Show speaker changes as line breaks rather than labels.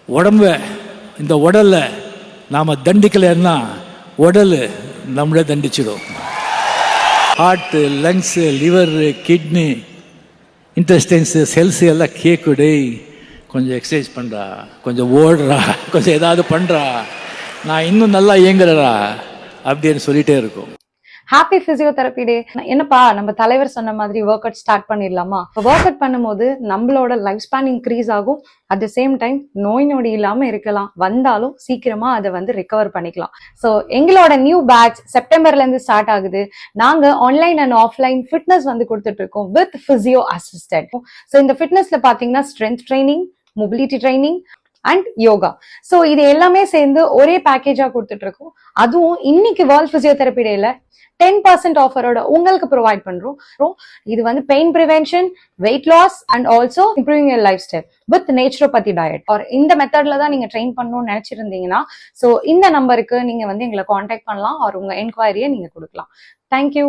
உடம்ப இந்த உடலை நாம் தண்டிக்கலைன்னா உடல் நம்மளே தண்டிச்சிடும். Heart, lungs, liver, kidney, intestines, cells எல்லாம் கேட்குடே, கொஞ்சம் எக்ஸசைஸ் பண்ணுறா, கொஞ்சம் ஓடுறா, கொஞ்சம் ஏதாவது பண்ணுறா, நான் இன்னும் நல்லா இயங்குறா அப்படின்னு சொல்லிகிட்டே இருக்கும்.
ஹாப்பி பிசியோதெரபி டே. என்னப்பா நம்ம தலைவர் சொன்ன மாதிரி ஒர்க் அவுட் ஸ்டார்ட் பண்ணிடலாமா? ஒர்க் அவுட் பண்ணும்போது நம்மளோட லைஃப் ஸ்பேன் இன்க்ரீஸ் ஆகும். அட் த சேம் டைம் நோய் நொடி இல்லாம இருக்கலாம், வந்தாலும் சீக்கிரமா அதை வந்து ரிகவர் பண்ணிக்கலாம். ஸோ எங்களோட நியூ பேட்ச் செப்டம்பர்ல இருந்து ஸ்டார்ட் ஆகுது. நாங்க ஆன்லைன் அண்ட் ஆஃப்லைன் ஃபிட்னஸ் வந்து கொடுத்துட்டு இருக்கோம் வித் பிசியோ அசிஸ்டன்ட். ஸோ இந்த ஃபிட்னஸ்ல பாத்தீங்கன்னா strength training, mobility training and yoga. So இது எல்லாமே சேர்ந்து ஒரே பேக்கேஜா கொடுத்துட்டு இருக்கோம். அதுவும் இன்னைக்கு வேர்ல்ட் பிசியோதெரபி டேல 10% ஆஃபரோட உங்களுக்கு ப்ரொவைட் பண்றோம். இது வந்து pain prevention, weight loss and also improving your life style with naturopathy diet. Or இந்த மெத்தட்ல தான் நீங்க ட்ரெயின் பண்ணணும்னு நினைச்சிருந்தீங்கன்னா ஸோ இந்த நம்பருக்கு நீங்க வந்து எங்களை காண்டாக்ட் பண்ணலாம். ஆர் உங்க என்கொயரியை நீங்க கொடுக்கலாம். தேங்க்யூ.